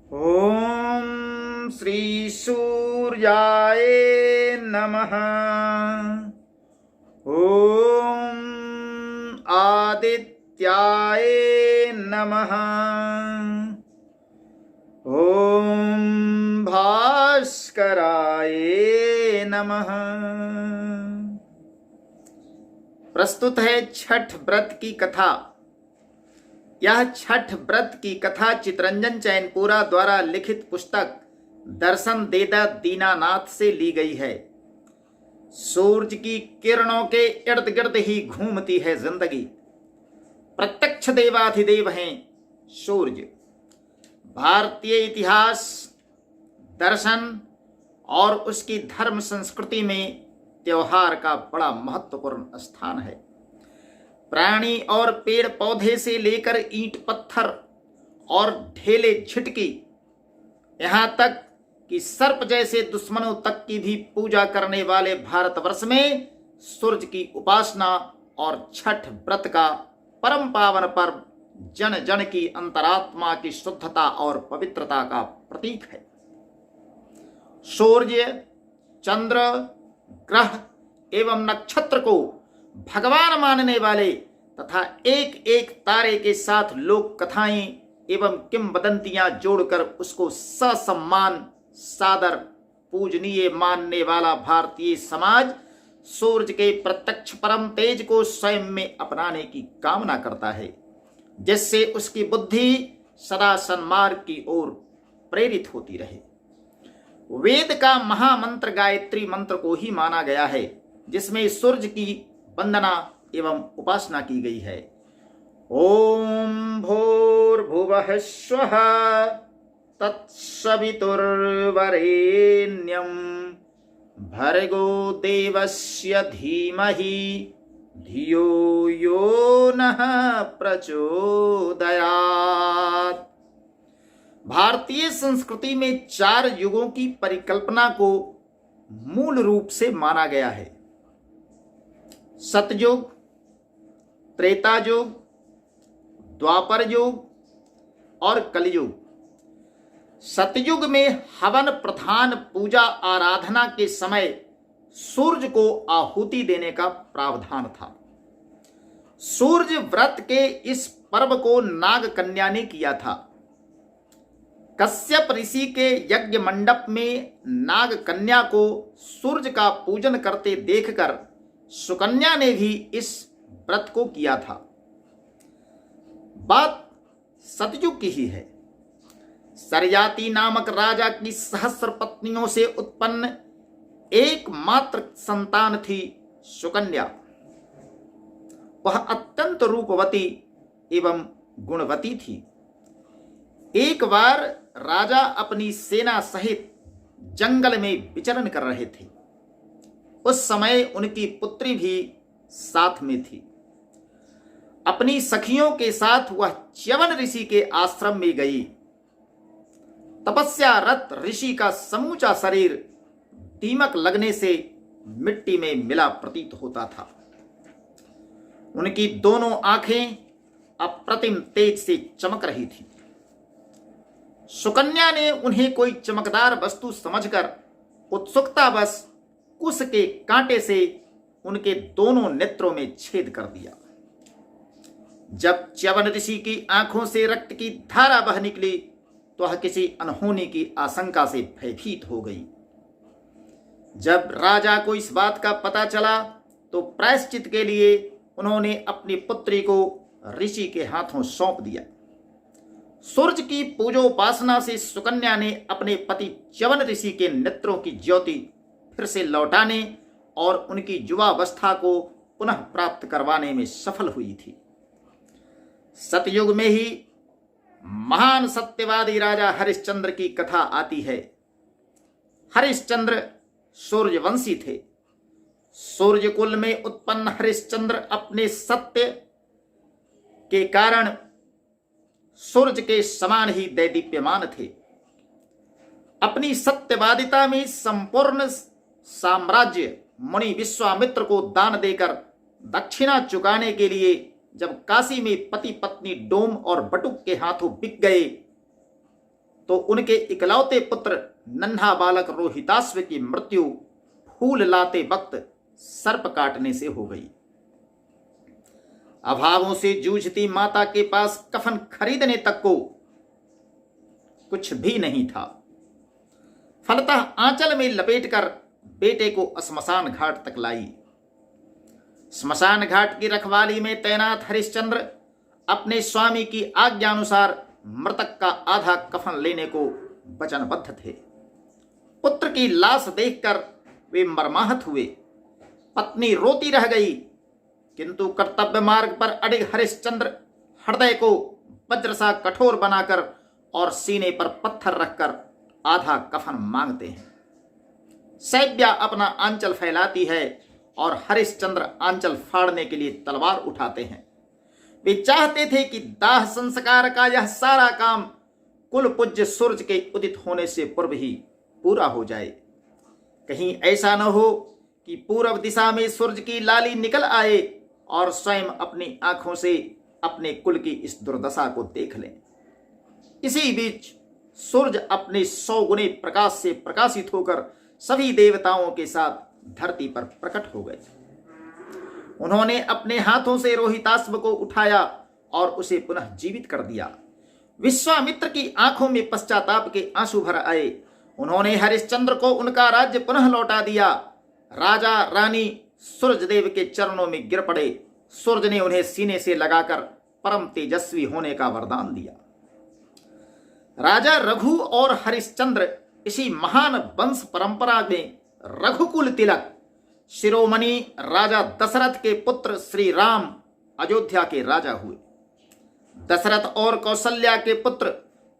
ओम श्री सूर्याय नमः। ओम आदित्याय नमः। ओम भास्कराय नमः। प्रस्तुत है छठ व्रत की कथा। यह छठ व्रत की कथा चितरंजन चैनपुरा द्वारा लिखित पुस्तक दर्शन देदा दीनानाथ से ली गई है। सूरज की किरणों के इर्द गिर्द ही घूमती है जिंदगी। प्रत्यक्ष देवाधिदेव हैं सूर्य। भारतीय इतिहास, दर्शन और उसकी धर्म संस्कृति में त्योहार का बड़ा महत्वपूर्ण स्थान है। प्राणी और पेड़ पौधे से लेकर ईंट पत्थर और ढेले झिटकी, यहां तक कि सर्प जैसे दुश्मनों तक की भी पूजा करने वाले भारतवर्ष में सूर्य की उपासना और छठ व्रत का परम पावन पर्व जन जन की अंतरात्मा की शुद्धता और पवित्रता का प्रतीक है। सूर्य, चंद्र, ग्रह एवं नक्षत्र को भगवान मानने वाले तथा एक एक तारे के साथ लोक कथाएं एवं किंवदंतियां जोड़कर उसको ससम्मान सादर पूजनीय मानने वाला भारतीय समाज सूर्य के प्रत्यक्ष परम तेज को स्वयं में अपनाने की कामना करता है, जिससे उसकी बुद्धि सदा सन्मार्ग की ओर प्रेरित होती रहे। वेद का महामंत्र गायत्री मंत्र को ही माना गया है, जिसमें सूर्य की वंदना एवं उपासना की गई है। ओम भूर्भुवः स्वः तत्सवितुर्वरेण्यं भर्गो देवस्य धीमहि धियो यो नः प्रचोदयात्। भारतीय संस्कृति में 4 युगों की परिकल्पना को मूल रूप से माना गया है। सतयुग, त्रेता युग, द्वापर युग और कलयुग। सतयुग में हवन प्रधान पूजा आराधना के समय सूर्य को आहुति देने का प्रावधान था। सूर्य व्रत के इस पर्व को नाग कन्या ने किया था। कश्यप ऋषि के यज्ञ मंडप में नाग कन्या को सूर्य का पूजन करते देखकर सुकन्या ने भी इस व्रत को किया था। बात सतयुग की ही है। सरयाति नामक राजा की सहस्र पत्नियों से उत्पन्न एकमात्र संतान थी सुकन्या। वह अत्यंत रूपवती एवं गुणवती थी। एक बार राजा अपनी सेना सहित जंगल में विचरण कर रहे थे। उस समय उनकी पुत्री भी साथ में थी। अपनी सखियों के साथ वह च्यवन ऋषि के आश्रम में गई। तपस्यारत ऋषि का समूचा शरीर दीमक लगने से मिट्टी में मिला प्रतीत होता था। उनकी दोनों आंखें अप्रतिम तेज से चमक रही थी। सुकन्या ने उन्हें कोई चमकदार वस्तु समझकर उत्सुकतावश कुश के कांटे से उनके दोनों नेत्रों में छेद कर दिया। जब च्यवन ऋषि की आंखों से रक्त की धारा बह निकली तो वह किसी अनहोनी की आशंका से भयभीत हो गई। जब राजा को इस बात का पता चला तो प्रायश्चित के लिए उन्होंने अपनी पुत्री को ऋषि के हाथों सौंप दिया। सूर्य की पूजोपासना से सुकन्या ने अपने पति च्यवन ऋषि के नेत्रों की ज्योति फिर से लौटाने और उनकी युवावस्था को पुनः प्राप्त करवाने में सफल हुई थी। सतयुग में ही महान सत्यवादी राजा हरिश्चंद्र की कथा आती है। हरिश्चंद्र सूर्यवंशी थे। सूर्य कुल में उत्पन्न हरिश्चंद्र अपने सत्य के कारण सूर्य के समान ही दैदीप्यमान थे। अपनी सत्यवादिता में संपूर्ण साम्राज्य मुनि विश्वामित्र को दान देकर दक्षिणा चुकाने के लिए जब काशी में पति पत्नी डोम और बटुक के हाथों बिक गए तो उनके इकलौते पुत्र नन्हा बालक रोहिताश्व की मृत्यु फूल लाते वक्त सर्प काटने से हो गई। अभावों से जूझती माता के पास कफन खरीदने तक को कुछ भी नहीं था। फलतः आंचल में लपेटकर बेटे को श्मशान घाट तक लाई। श्मशान घाट की रखवाली में तैनात हरिश्चंद्र अपने स्वामी की आज्ञानुसार मृतक का आधा कफन लेने को वचनबद्ध थे। पुत्र की लाश देखकर वे मर्माहत हुए। पत्नी रोती रह गई, किंतु कर्तव्य मार्ग पर अडिग हरिश्चंद्र हृदय को वज्र सा कठोर बनाकर और सीने पर पत्थर रखकर आधा कफन मांगते हैं। सैब्या अपना आंचल फैलाती है और हरिश्चंद्र आंचल फाड़ने के लिए तलवार उठाते हैं। वे चाहते थे कि दाह संस्कार का यह सारा काम कुल पूज्य सूरज के उदित होने से पूर्व ही पूरा हो जाए। कहीं ऐसा न हो कि पूर्व दिशा में सूरज की लाली निकल आए और स्वयं अपनी आंखों से अपने कुल की इस दुर्दशा को देख लें। इसी बीच सूरज अपने 100 गुने प्रकाश से प्रकाशित होकर सभी देवताओं के साथ धरती पर प्रकट हो गए। उन्होंने अपने हाथों से रोहिताश्व को उठाया और उसे पुनः जीवित कर दिया। विश्वामित्र की आंखों में पश्चाताप के आंसू भर आए। उन्होंने हरिश्चंद्र को उनका राज्य पुनः लौटा दिया। राजा रानी सूर्यदेव के चरणों में गिर पड़े। सूर्य ने उन्हें सीने से लगाकर परम तेजस्वी होने का वरदान दिया। राजा रघु और हरिश्चंद्र इसी महान वंश परंपरा में रघुकुल तिलक शिरोमणि राजा दशरथ के पुत्र श्री राम अयोध्या के राजा हुए। दशरथ और कौशल्या के पुत्र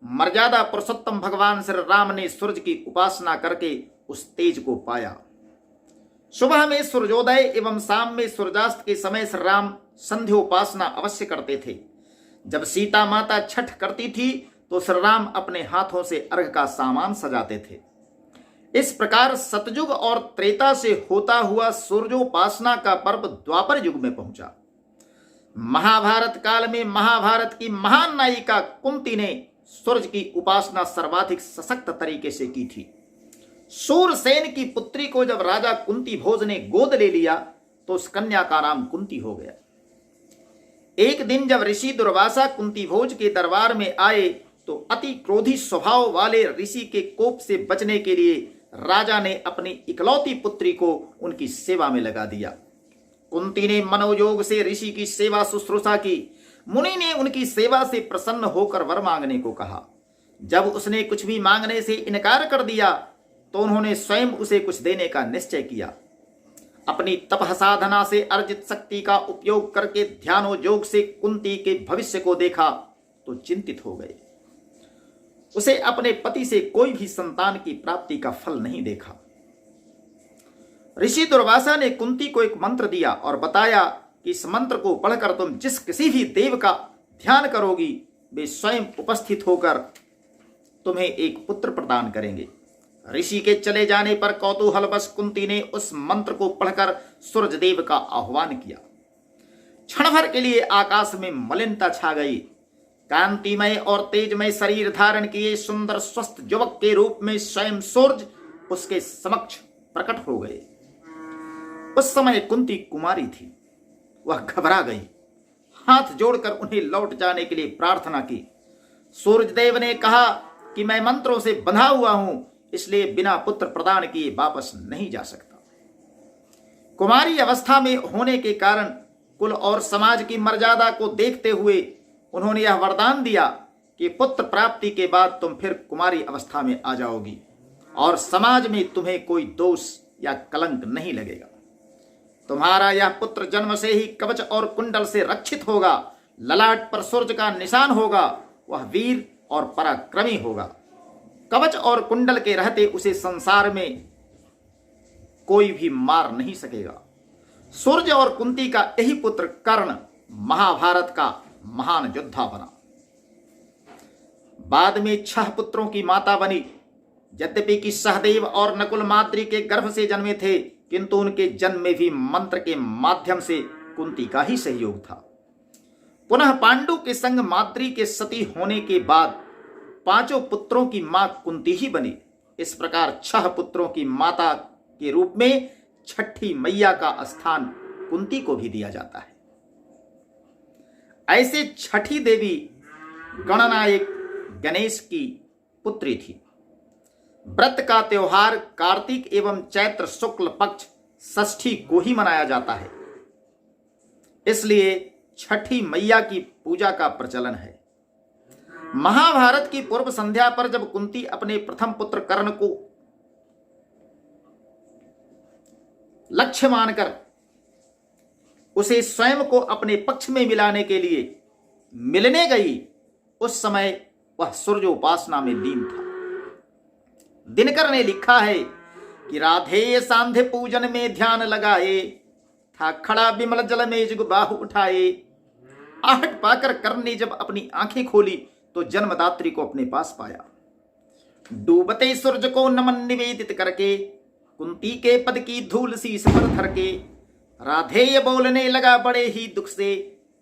मर्यादा पुरुषोत्तम भगवान श्री राम ने सूरज की उपासना करके उस तेज को पाया। सुबह में सूर्योदय एवं शाम में सूर्यास्त के समय श्री राम संध्योपासना अवश्य करते थे। जब सीता माता छठ करती थी तो श्री राम अपने हाथों से अर्घ का सामान सजाते थे। इस प्रकार सतयुग और त्रेता से होता हुआ सूर्योपासना का पर्व द्वापर युग में पहुंचा। महाभारत काल में महाभारत की महान नायिका कुंती ने सूर्य की उपासना सर्वाधिक सशक्त तरीके से की थी। सूरसेन की पुत्री को जब राजा कुंती भोज ने गोद ले लिया तो उस कन्या का नाम कुंती हो गया। एक दिन जब ऋषि दुर्वासा कुंती भोज के दरबार में आए तो अति क्रोधी स्वभाव वाले ऋषि के कोप से बचने के लिए राजा ने अपनी इकलौती पुत्री को उनकी सेवा में लगा दिया। कुंती ने मनोयोग से ऋषि की सेवा शुश्रूषा की। मुनि ने उनकी सेवा से प्रसन्न होकर वर मांगने को कहा। जब उसने कुछ भी मांगने से इनकार कर दिया तो उन्होंने स्वयं उसे कुछ देने का निश्चय किया। अपनी तप साधना से अर्जित शक्ति का उपयोग करके ध्यानोयोग से कुंती के भविष्य को देखा तो चिंतित हो गए। उसे अपने पति से कोई भी संतान की प्राप्ति का फल नहीं देखा। ऋषि दुर्वासा ने कुंती को एक मंत्र दिया और बताया कि इस मंत्र को पढ़कर तुम जिस किसी भी देव का ध्यान करोगी वे स्वयं उपस्थित होकर तुम्हें एक पुत्र प्रदान करेंगे। ऋषि के चले जाने पर कौतूहलवश कुंती ने उस मंत्र को पढ़कर सूर्यदेव का आह्वान किया। क्षण भर के लिए आकाश में मलिनता छा गई। कांतिमय और तेजमय शरीर धारण किए सुंदर स्वस्थ युवक के रूप में स्वयं सूर्य उसके समक्ष प्रकट हो गए। उस समय कुंती कुमारी थी। वह घबरा गई, हाथ जोड़कर उन्हें लौट जाने के लिए प्रार्थना की। सूर्यदेव ने कहा कि मैं मंत्रों से बंधा हुआ हूं, इसलिए बिना पुत्र प्रदान किए वापस नहीं जा सकता। कुमारी अवस्था में होने के कारण कुल और समाज की मर्यादा को देखते हुए उन्होंने यह वरदान दिया कि पुत्र प्राप्ति के बाद तुम फिर कुमारी अवस्था में आ जाओगी और समाज में तुम्हें कोई दोष या कलंक नहीं लगेगा। तुम्हारा यह पुत्र जन्म से ही कवच और कुंडल से रक्षित होगा। ललाट पर सूर्य का निशान होगा। वह वीर और पराक्रमी होगा। कवच और कुंडल के रहते उसे संसार में कोई भी मार नहीं सकेगा। सूर्य और कुंती का यही पुत्र कर्ण महाभारत का महान योद्धा बना। बाद में 6 पुत्रों की माता बनी। यद्यपि कि सहदेव और नकुल माद्री के गर्भ से जन्मे थे, किंतु उनके जन्म में भी मंत्र के माध्यम से कुंती का ही सहयोग था। पुनः पांडु के संग माद्री के सती होने के बाद पांचों पुत्रों की मां कुंती ही बनी। इस प्रकार 6 पुत्रों की माता के रूप में छठी मैया का स्थान कुंती को भी दिया जाता है। ऐसे छठी देवी गणनायक गणेश की पुत्री थी। व्रत का त्योहार कार्तिक एवं चैत्र शुक्ल पक्ष षष्ठी को ही मनाया जाता है, इसलिए छठी मैया की पूजा का प्रचलन है। महाभारत की पूर्व संध्या पर जब कुंती अपने प्रथम पुत्र कर्ण को लक्ष्य मानकर उसे स्वयं को अपने पक्ष में मिलाने के लिए मिलने गई, उस समय वह सूर्योपासना में लीन था। दिनकर ने लिखा है कि राधेय सांध्य पूजन में ध्यान लगाए, था खड़ा विमल जल में जुग बाहु उठाए। आहट पाकर कर्ण ने जब अपनी आंखें खोली तो जन्मदात्री को अपने पास पाया। डूबते सूरज को नमन निवेदित करके कुंती के पद की धूल शीस पर धर के राधेय बोलने लगा बड़े ही दुख से,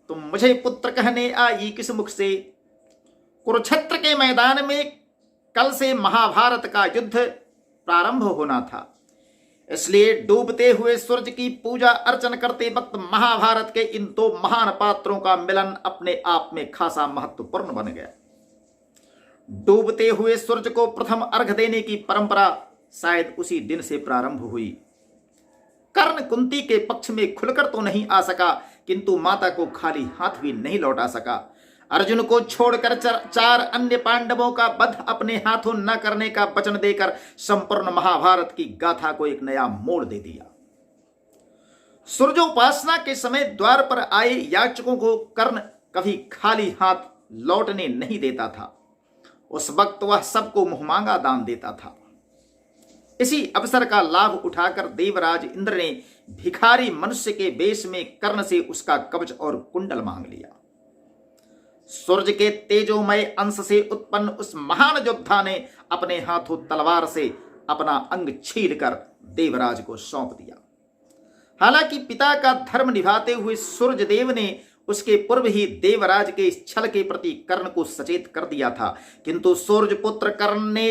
तुम मुझे पुत्र कहने आई किस मुख से। कुरुक्षेत्र के मैदान में कल से महाभारत का युद्ध प्रारंभ होना था, इसलिए डूबते हुए सूरज की पूजा अर्चन करते वक्त महाभारत के इन 2 महान पात्रों का मिलन अपने आप में खासा महत्वपूर्ण बन गया। डूबते हुए सूरज को प्रथम अर्घ देने की परंपरा शायद उसी दिन से प्रारंभ हुई। कर्ण कुंती के पक्ष में खुलकर तो नहीं आ सका, किंतु माता को खाली हाथ भी नहीं लौटा सका। अर्जुन को छोड़कर 4 अन्य पांडवों का वध अपने हाथों न करने का वचन देकर संपूर्ण महाभारत की गाथा को एक नया मोड़ दे दिया। सूर्योपासना के समय द्वार पर आए याचकों को कर्ण कभी खाली हाथ लौटने नहीं देता था। उस वक्त वह सबको मुहमांगा दान देता था। इसी अवसर का लाभ उठाकर देवराज इंद्र ने भिखारी मनुष्य के वेश में कर्ण से उसका कवच और कुंडल मांग लिया। सूर्य के तेजोमय अंश से उत्पन्न उस महान योद्धा ने अपने हाथों तलवार से अपना अंग छीलकर देवराज को सौंप दिया। हालांकि पिता का धर्म निभाते हुए सूर्यदेव ने उसके पूर्व ही देवराज के इस छल के प्रति कर्ण को सचेत कर दिया था, किंतु सूर्यपुत्र कर्ण ने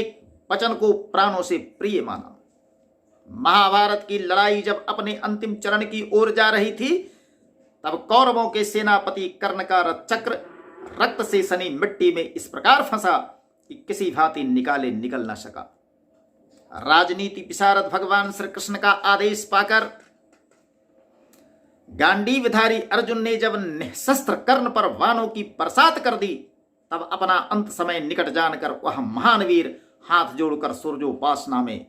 वचन को प्राणों से प्रिय माना। महाभारत की लड़ाई जब अपने अंतिम चरण की ओर जा रही थी, तब कौरवों के सेनापति कर्ण का रथ चक्र रक्त से सनी मिट्टी में इस प्रकार फंसा कि किसी भांति निकल न सका। राजनीति विशारद भगवान श्री कृष्ण का आदेश पाकर गांडीवधारी अर्जुन ने जब निःशस्त्र कर्ण पर वाणों की बरसात कर दी, तब अपना अंत समय निकट जानकर वह महान वीर हाथ जोड़कर सूर्योपासना में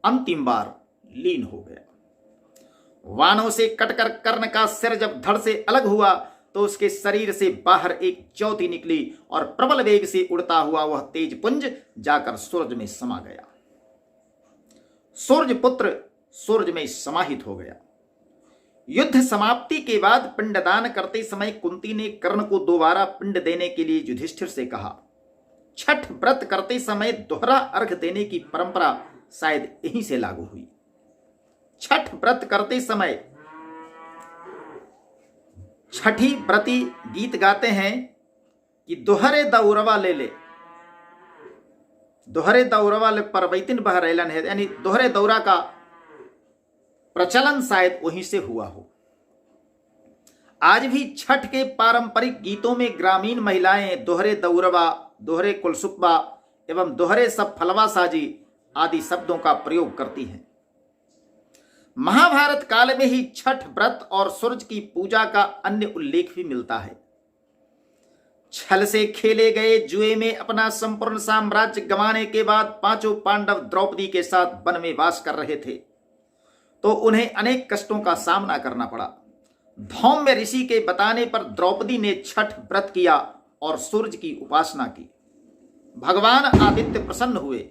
अंतिम बार लीन हो गया। वाणों से कटकर कर्ण का सिर जब धड़ से अलग हुआ तो उसके शरीर से बाहर एक ज्योति निकली और प्रबल वेग से उड़ता हुआ वह तेज पुंज जाकर सूरज में समा गया। सूर्यपुत्र सूरज में समाहित हो गया। युद्ध समाप्ति के बाद पिंडदान करते समय कुंती ने कर्ण को दोबारा पिंड देने के लिए युधिष्ठिर से कहा। छठ व्रत करते समय दोहरा अर्घ देने की परंपरा शायद यहीं से लागू हुई। छठ व्रत करते समय छठी व्रती गीत गाते हैं कि दोहरे दौरवा ले ले, दोहरे दौरवा ले परवैतिन बहरैलन है, यानी दोहरे दौरा का प्रचलन शायद वहीं से हुआ हो। आज भी छठ के पारंपरिक गीतों में ग्रामीण महिलाएं दोहरे दौरवा, दोहरे कुलसुब्बा एवं दोहरे सब फलवा साजी आदि शब्दों का प्रयोग करती हैं। महाभारत काल में ही छठ व्रत और सूरज की पूजा का अन्य उल्लेख भी मिलता है। छल से खेले गए जुए में अपना संपूर्ण साम्राज्य गंवाने के बाद 5 पांडव द्रौपदी के साथ वन में वास कर रहे थे, तो उन्हें अनेक कष्टों का सामना करना पड़ा। धौम्य ऋषि के बताने पर द्रौपदी ने छठ व्रत किया और सूरज की उपासना की। भगवान आदित्य प्रसन्न हुए।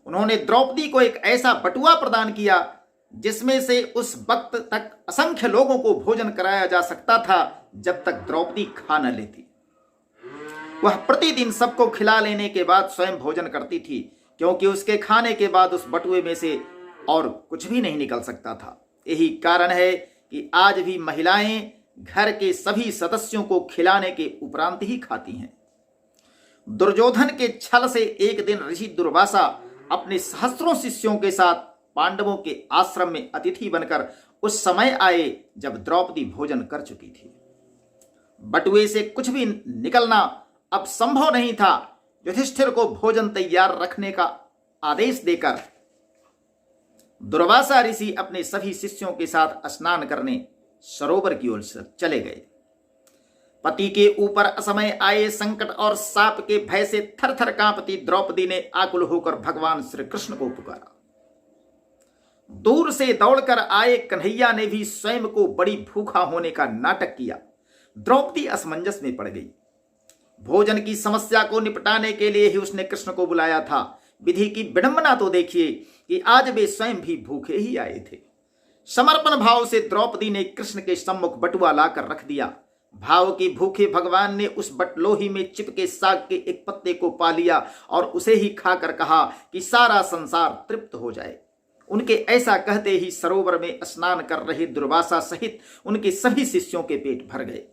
उन्होंने द्रौपदी को एक ऐसा बटुआ प्रदान किया जिसमें से उस वक्त तक असंख्य लोगों को भोजन कराया जा सकता था जब तक द्रौपदी खा न लेती। वह प्रतिदिन सबको खिला लेने के बाद स्वयं भोजन करती थी, क्योंकि उसके खाने के बाद उस बटुए में से और कुछ भी नहीं निकल सकता था। यही कारण है कि आज भी महिलाएं घर के सभी सदस्यों को खिलाने के उपरांत ही खाती हैं। दुर्योधन के छल से एक दिन ऋषि दुर्वासा अपने सहस्त्रों शिष्यों के साथ पांडवों के आश्रम में अतिथि बनकर उस समय आए जब द्रौपदी भोजन कर चुकी थी। बटुए से कुछ भी निकलना अब संभव नहीं था। युधिष्ठिर को भोजन तैयार रखने का आदेश देकर दुर्वासा ऋषि अपने सभी शिष्यों के साथ स्नान करने सरोवर की ओर चले गए। पति के ऊपर असमय आए संकट और साप के भय से थरथर कांपती द्रौपदी ने आकुल होकर भगवान श्री कृष्ण को पुकारा। दूर से दौड़कर आए कन्हैया ने भी स्वयं को बड़ी भूखा होने का नाटक किया। द्रौपदी असमंजस में पड़ गई। भोजन की समस्या को निपटाने के लिए ही उसने कृष्ण को बुलाया था। विधि की विडंबना तो देखिए कि आज वे स्वयं भी भूखे ही आए थे। समर्पण भाव से द्रौपदी ने कृष्ण के सम्मुख बटुआ लाकर रख दिया। भाव की भूखे भगवान ने उस बटलोही में चिपके साग के एक पत्ते को पा लिया और उसे ही खाकर कहा कि सारा संसार तृप्त हो जाए। उनके ऐसा कहते ही सरोवर में स्नान कर रहे दुर्वासा सहित उनके सभी शिष्यों के पेट भर गए।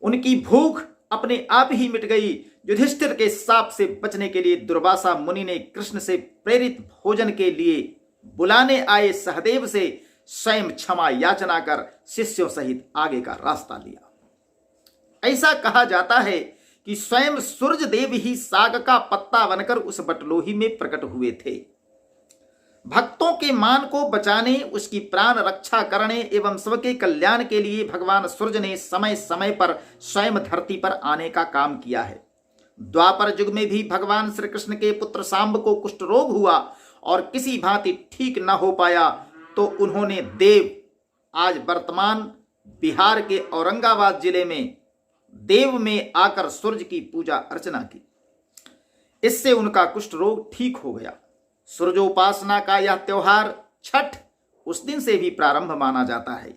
उनकी भूख अपने आप ही मिट गई। युधिष्ठिर के शाप से बचने के लिए दुर्वासा मुनि ने कृष्ण से प्रेरित भोजन के लिए बुलाने आए सहदेव से स्वयं क्षमा याचना कर शिष्यों सहित आगे का रास्ता लिया। ऐसा कहा जाता है कि स्वयं सूर्य देव ही साग का पत्ता बनकर उस बटलोही में प्रकट हुए थे। भक्तों के मान को बचाने, उसकी प्राण रक्षा करने एवं सबके कल्याण के लिए भगवान सूर्य ने समय समय पर स्वयं धरती पर आने का काम किया है। द्वापर युग में भी भगवान श्री कृष्ण के पुत्र सांब को कुष्ठ रोग हुआ और किसी भांति ठीक न हो पाया तो उन्होंने देव, आज वर्तमान बिहार के औरंगाबाद जिले में देव में आकर सूर्य की पूजा अर्चना की। इससे उनका कुष्ठ रोग ठीक हो गया। सूर्योपासना का यह त्योहार छठ उस दिन से भी प्रारंभ माना जाता है।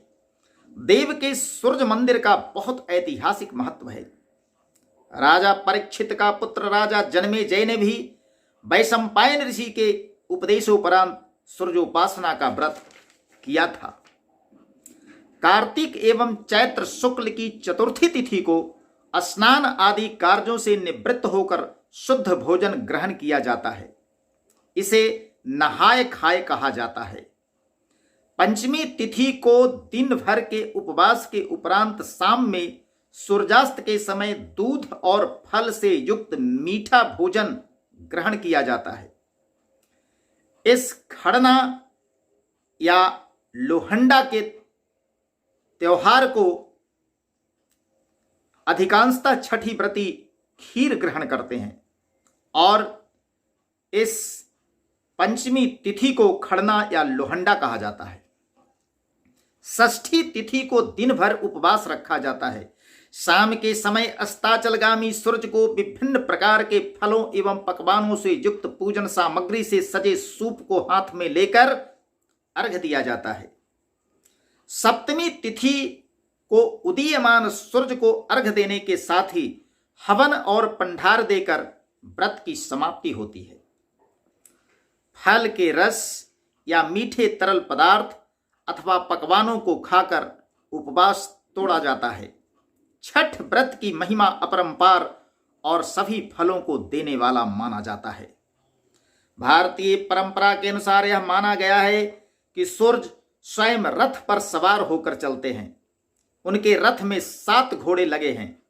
देव के सूर्य मंदिर का बहुत ऐतिहासिक महत्व है। राजा परीक्षित का पुत्र राजा जन्मेजय ने भी वैशंपायन ऋषि के उपदेशोपरांत सूर्योपासना का व्रत किया था। कार्तिक एवं चैत्र शुक्ल की चतुर्थी तिथि को स्नान आदि कार्यों से निवृत्त होकर शुद्ध भोजन ग्रहण किया जाता है। इसे नहाय खाए कहा जाता है। पंचमी तिथि को दिन भर के उपवास के उपरांत शाम में सूर्यास्त के समय दूध और फल से युक्त मीठा भोजन ग्रहण किया जाता है। इस खड़ना या लोहंडा के त्योहार को अधिकांशतः छठी व्रती खीर ग्रहण करते हैं और इस पंचमी तिथि को खड़ना या लोहंडा कहा जाता है। षष्ठी तिथि को दिन भर उपवास रखा जाता है। शाम के समय अस्ताचलगामी सूर्य को विभिन्न प्रकार के फलों एवं पकवानों से युक्त पूजन सामग्री से सजे सूप को हाथ में लेकर अर्घ्य दिया जाता है। सप्तमी तिथि को उदीयमान सूर्य को अर्घ्य देने के साथ ही हवन और पंडार देकर व्रत की समाप्ति होती है। फल के रस या मीठे तरल पदार्थ अथवा पकवानों को खाकर उपवास तोड़ा जाता है। छठ व्रत की महिमा अपरंपार और सभी फलों को देने वाला माना जाता है। भारतीय परंपरा के अनुसार यह माना गया है कि सूर्य स्वयं रथ पर सवार होकर चलते हैं। उनके रथ में 7 घोड़े लगे हैं।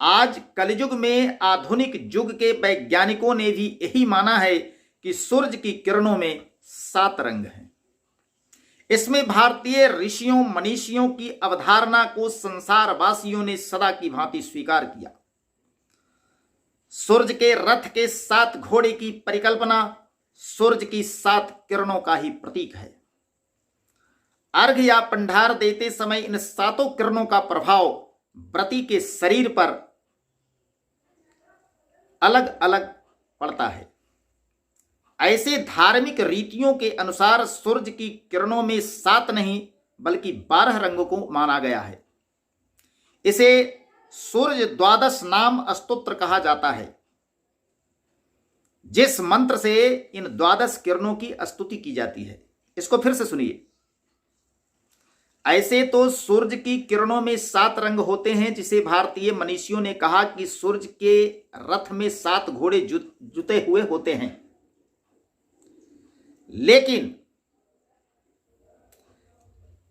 आज कलयुग में आधुनिक युग के वैज्ञानिकों ने भी यही माना है कि सूर्य की किरणों में 7 रंग हैं। इसमें भारतीय ऋषियों मनीषियों की अवधारणा को संसारवासियों ने सदा की भांति स्वीकार किया। सूर्य के रथ के 7 घोड़े की परिकल्पना सूर्य की 7 किरणों का ही प्रतीक है। अर्घ्य या पंडार देते समय इन 7 किरणों का प्रभाव व्रती के शरीर पर अलग अलग पड़ता है। ऐसे धार्मिक रीतियों के अनुसार सूर्य की किरणों में 7 नहीं बल्कि 12 रंगों को माना गया है। इसे सूर्य द्वादश नाम स्तोत्र कहा जाता है, जिस मंत्र से इन 12 किरणों की स्तुति की जाती है। इसको फिर से सुनिए। ऐसे तो सूर्य की किरणों में 7 रंग होते हैं, जिसे भारतीय मनीषियों ने कहा कि सूर्य के रथ में 7 घोड़े जुते हुए होते हैं। लेकिन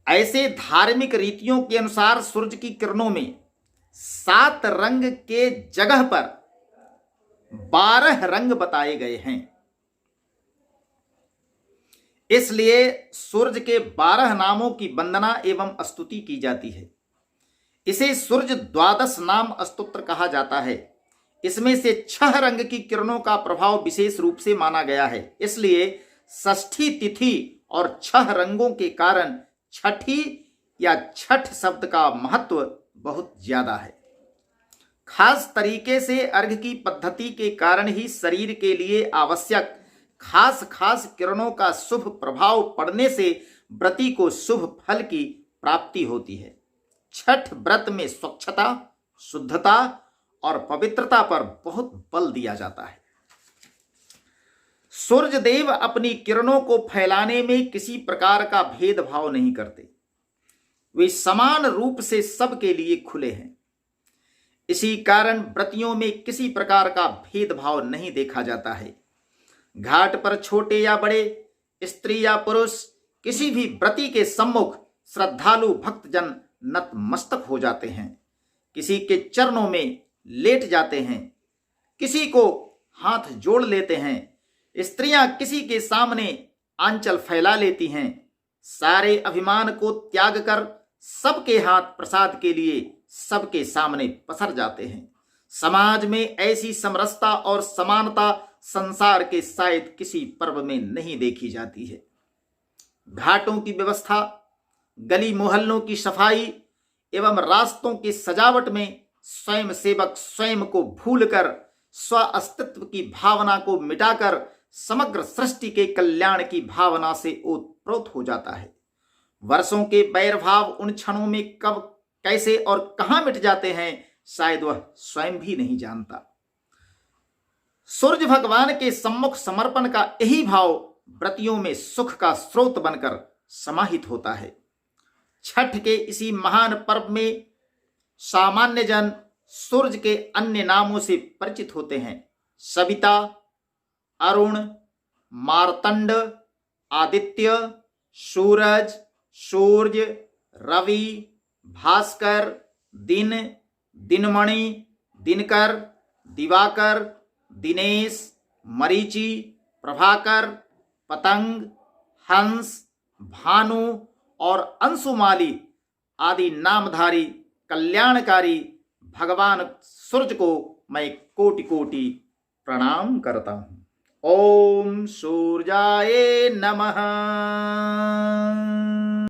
ऐसे धार्मिक रीतियों के अनुसार सूर्य की किरणों में 7 रंग के जगह पर 12 रंग बताए गए हैं। इसलिए सूर्य के 12 नामों की वंदना एवं स्तुति की जाती है। इसे सूर्य द्वादश नाम स्तोत्र कहा जाता है। इसमें से 6 रंग की किरणों का प्रभाव विशेष रूप से माना गया है। इसलिए षष्ठी तिथि और 6 रंगों के कारण छठी या छठ शब्द का महत्व बहुत ज्यादा है। खास तरीके से अर्घ्य की पद्धति के कारण ही शरीर के लिए आवश्यक खास किरणों का शुभ प्रभाव पड़ने से व्रती को शुभ फल की प्राप्ति होती है। छठ व्रत में स्वच्छता, शुद्धता और पवित्रता पर बहुत बल दिया जाता है। सूर्य देव अपनी किरणों को फैलाने में किसी प्रकार का भेदभाव नहीं करते। वे समान रूप से सबके लिए खुले हैं। इसी कारण व्रतियों में किसी प्रकार का भेदभाव नहीं देखा जाता है। घाट पर छोटे या बड़े, स्त्री या पुरुष, किसी भी व्रती के सम्मुख श्रद्धालु भक्तजन नतमस्तक हो जाते हैं। किसी के चरणों में लेट जाते हैं, किसी को हाथ जोड़ लेते हैं। स्त्रियां किसी के सामने आंचल फैला लेती हैं। सारे अभिमान को त्याग कर सबके हाथ प्रसाद के लिए सबके सामने पसर जाते हैं। समाज में ऐसी समरसता और समानता संसार के शायद किसी पर्व में नहीं देखी जाती है। घाटों की व्यवस्था, गली मोहल्लों की सफाई एवं रास्तों की सजावट में स्वयं सेवक स्वयं को भूलकर स्व अस्तित्व की भावना को मिटाकर समग्र सृष्टि के कल्याण की भावना से ओतप्रोत हो जाता है। वर्षों के बैरभाव उन क्षणों में कब, कैसे और कहां मिट जाते हैं, शायद वह स्वयं भी नहीं जानता। सूर्य भगवान के सम्मुख समर्पण का यही भाव व्रतियों में सुख का स्रोत बनकर समाहित होता है। छठ के इसी महान पर्व में सामान्य जन सूर्य के अन्य नामों से परिचित होते हैं। सविता, अरुण, मार्तंड, आदित्य, सूरज, सूर्य, रवि, भास्कर, दिन, दिनमणि, दिनकर, दिवाकर, दिनेश, मरीचि, प्रभाकर, पतंग, हंस, भानु और अंशुमाली आदि नामधारी कल्याणकारी भगवान सूर्य को मैं कोटि कोटि प्रणाम करता हूं। ओम सूर्याय नमः।